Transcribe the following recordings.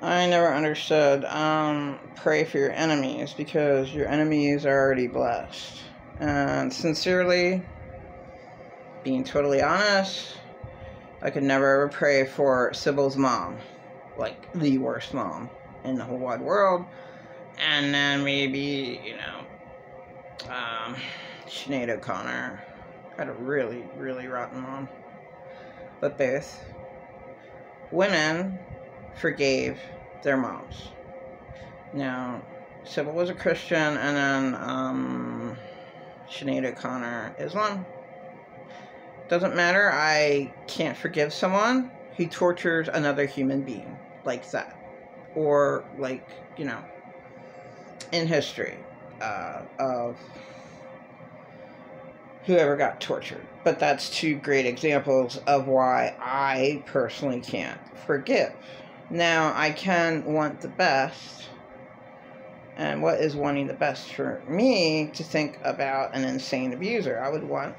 I never understood pray for your enemies, because your enemies are already blessed. And sincerely, being totally honest, I could never ever pray for Sybil's mom, like the worst mom in the whole wide world. And then maybe, Sinead O'Connor had a really, really rotten mom. But both women forgave their moms. Now, Sybil was a Christian, and then Sinead O'Connor is one. Doesn't matter. I can't forgive someone who tortures another human being like that. Or, in history of whoever got tortured. But that's two great examples of why I personally can't forgive. Now, I can want the best. And what is wanting the best for me to think about an insane abuser? I would want,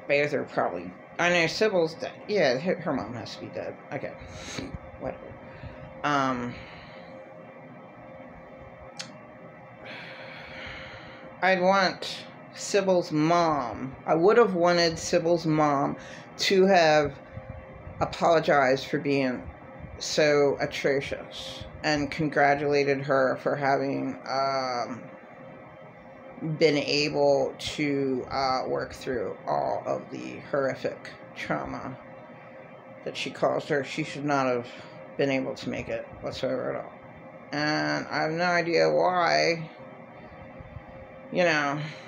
both are probably, I know Sybil's dead. Yeah, her mom has to be dead. Okay. Whatever. I'd want Sybil's mom. I would have wanted Sybil's mom to have apologized for being so atrocious and congratulated her for having been able to work through all of the horrific trauma that she caused her. She should not have been able to make it whatsoever at all. And I have no idea why,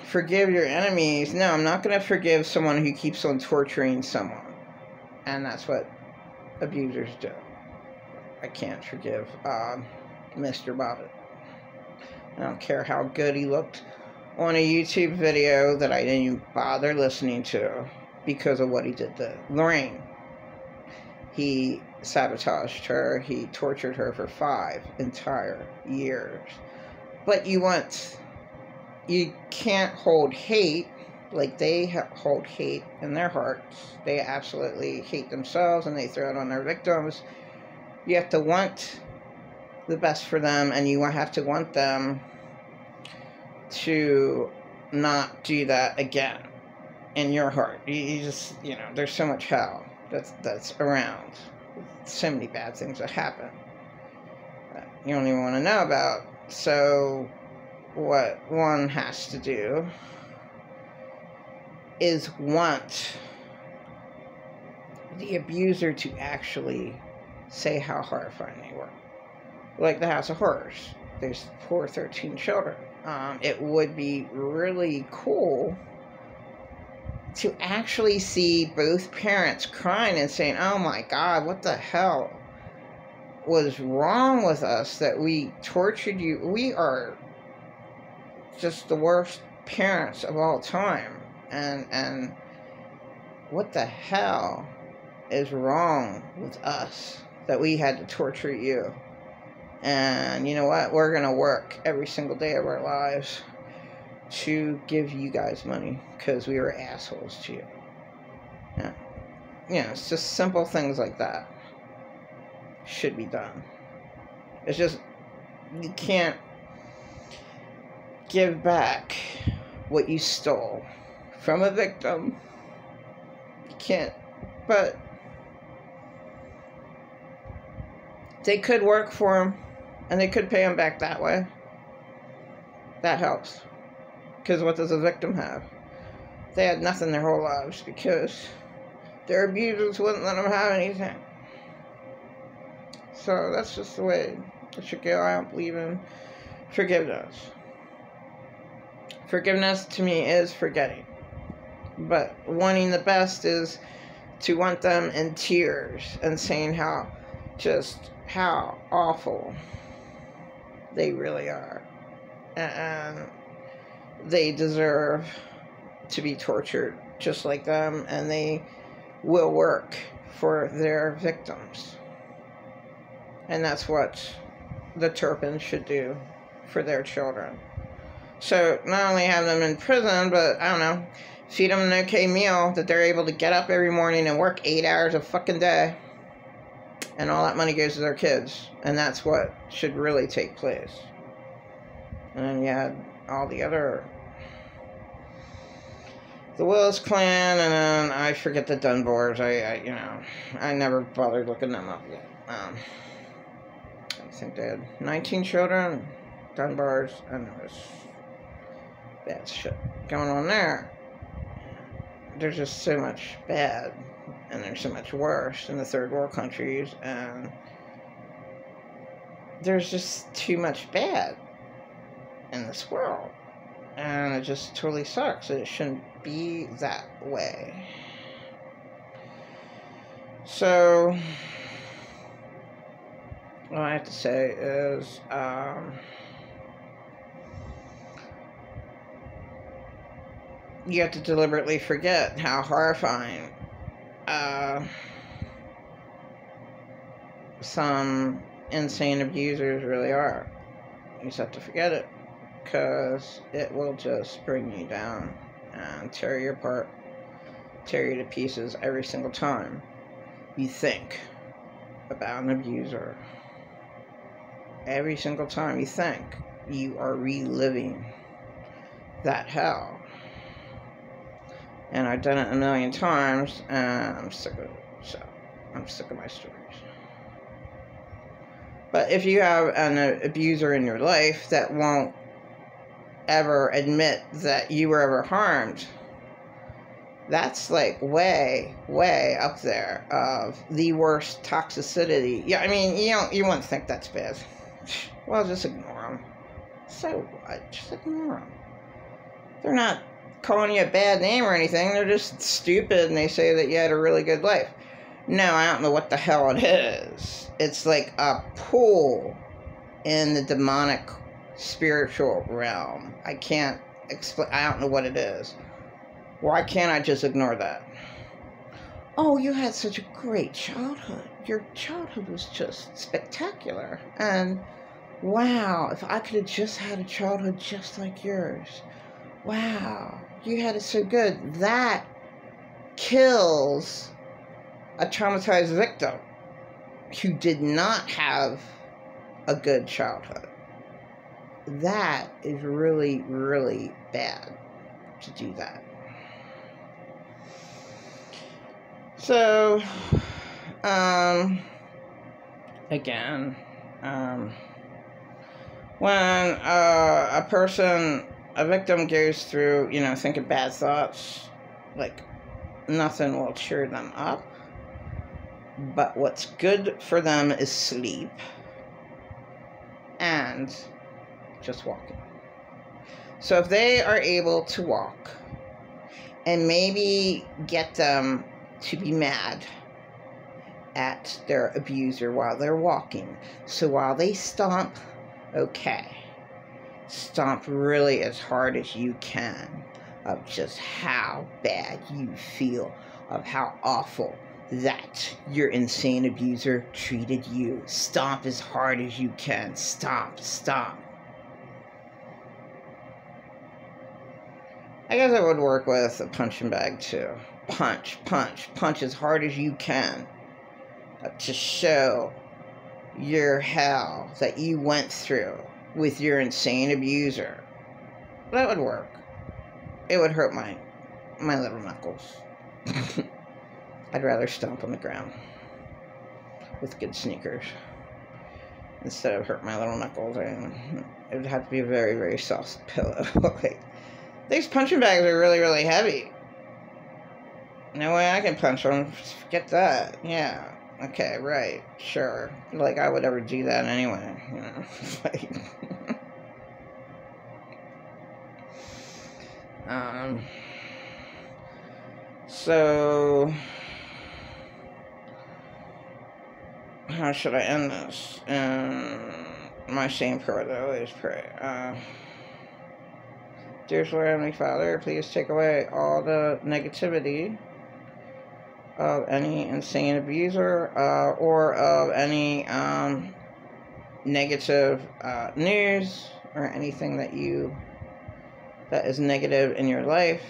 forgive your enemies. No, I'm not going to forgive someone who keeps on torturing someone. And that's what abusers do. I can't forgive Mr. Bobbitt. I don't care how good he looked on a YouTube video that I didn't even bother listening to because of what he did to Lorraine. He sabotaged her. He tortured her for 5 entire years. But you can't hold hate like they hold hate in their hearts. They absolutely hate themselves and they throw it on their victims. You have to want the best for them, and you have to want them to not do that again in your heart. You just, there's so much hell that's around. So many bad things that happen that you don't even want to know about. So what one has to do is want the abuser to actually say how horrifying they were. Like the House of Horrors. There's poor 13 children. It would be really cool to actually see both parents crying and saying, oh my God, what the hell was wrong with us that we tortured you? We are just the worst parents of all time. And what the hell is wrong with us that we had to torture you? And you know what? We're going to work every single day of our lives to give you guys money because we were assholes to you. Yeah. It's just simple things like that should be done. It's just, you can't give back what you stole from a victim. You can't, but they could work for him, and they could pay him back that way. That helps. Because what does a victim have? They had nothing their whole lives because their abusers wouldn't let them have anything. So that's just the way it should go. I don't believe in forgiveness. Forgiveness to me is forgetting. But wanting the best is to want them in tears and saying how awful they really are. And they deserve to be tortured just like them, and they will work for their victims. And that's what the Turpins should do for their children. So not only have them in prison, but I don't know, feed them an okay meal that they're able to get up every morning and work 8 hours a fucking day And all that money goes to their kids. And that's what should really take place. And then you had all the other... the Willis clan, and then I forget the Dunbars. I never bothered looking them up yet. I think they had 19 children, Dunbars, and there was bad shit going on there. There's just so much bad, and there's so much worse in the third world countries, and there's just too much bad in this world. And it just totally sucks. It shouldn't be that way. So, what I have to say is, you have to deliberately forget how horrifying some insane abusers really are. You just have to forget it, because it will just bring you down and tear you apart, tear you to pieces every single time you think about an abuser. Every single time you think, you are reliving that hell. And I've done it a million times, and I'm sick of it. So, I'm sick of my stories. But if you have an abuser in your life that won't ever admit that you were ever harmed, that's like way, way up there of the worst toxicity. Yeah, I mean, you wouldn't think that's bad. Well, just ignore them. So what? Just ignore them. They're not calling you a bad name or anything. They're just stupid, and they say that you had a really good life. No, I don't know what the hell it is. It's like a pull in the demonic spiritual realm. I can't explain. I don't know what it is. Why can't I just ignore that? Oh, you had such a great childhood. Your childhood was just spectacular. And wow, if I could have just had a childhood just like yours. Wow, you had it so good. That kills a traumatized victim who did not have a good childhood. That is really, really bad to do that. So, again, when a victim goes through, thinking bad thoughts, like, nothing will cheer them up. But what's good for them is sleep and just walking. So if they are able to walk and maybe get them to be mad at their abuser while they're walking. So while they stomp, okay, stomp really as hard as you can of just how bad you feel, of how awful that your insane abuser treated you. Stomp as hard as you can. Stomp, stomp. I guess I would work with a punching bag too. Punch, punch, punch as hard as you can to show your hell that you went through with your insane abuser. That would work. It would hurt my little knuckles. I'd rather stomp on the ground with good sneakers instead of hurt my little knuckles. And it would have to be a very, very soft pillow. Like, these punching bags are really, really heavy. No way I can punch them. Forget that. Yeah. Okay, right. Sure. Like, I would ever do that anyway, Like, so, how should I end this? My same prayer that I always pray. Dear Lord Heavenly Father, please take away all the negativity of any insane abuser or of any negative news or anything that is negative in your life,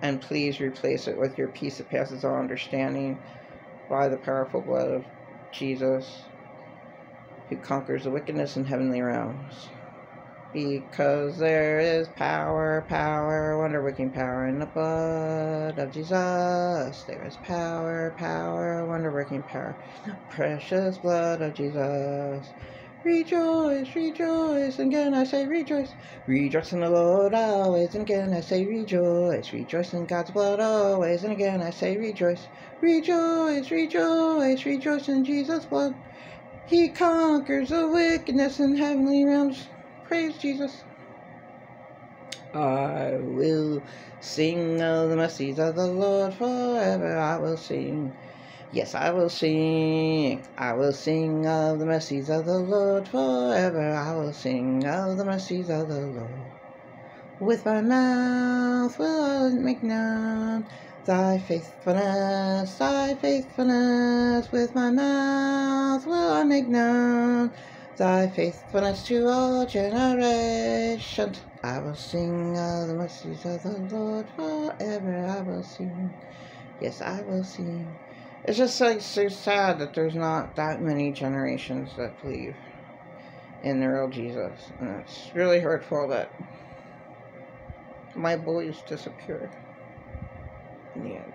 and please replace it with your peace that passes all understanding by the powerful blood of Jesus, who conquers the wickedness in heavenly realms. Because there is power, power, wonder-working power in the blood of Jesus. There is power, power, wonder-working power in the precious blood of Jesus. Rejoice, rejoice, and again I say rejoice. Rejoice in the Lord always, and again I say rejoice. Rejoice in God's blood always, and again I say rejoice. Rejoice, rejoice, rejoice in Jesus' blood. He conquers the wickedness in heavenly realms. Praise Jesus. I will sing of the mercies of the Lord forever. I will sing. Yes, I will sing. I will sing of the mercies of the Lord forever. I will sing of the mercies of the Lord. With my mouth will I make known thy faithfulness, thy faithfulness. With my mouth will I make known thy faithfulness to all generations. I will sing of the mercies of the Lord forever. I will sing. Yes, I will sing. It's just like so sad that there's not that many generations that believe in the real Jesus. And it's really hurtful that my boys disappeared in the end.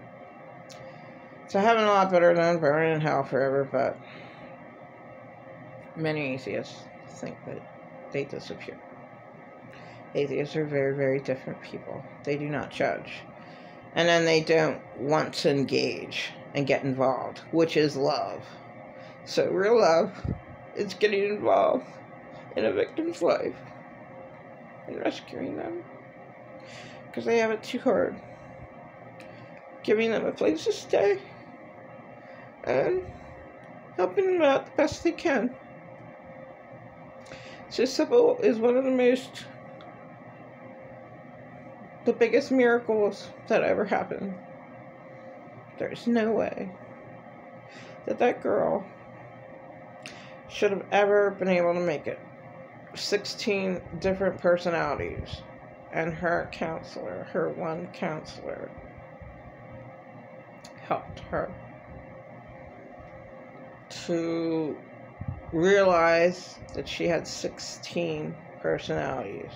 So heaven a lot better than burning in hell forever, but many atheists think that they disappear. Atheists are very, very different people. They do not judge. And then they don't want to engage and get involved, which is love. So real love is getting involved in a victim's life and rescuing them because they have it too hard. Giving them a place to stay and helping them out the best they can. Sybil is one of the biggest miracles that ever happened. There's no way that girl should have ever been able to make it. 16 different personalities, and her one counselor, helped her to realize that she had 16 personalities.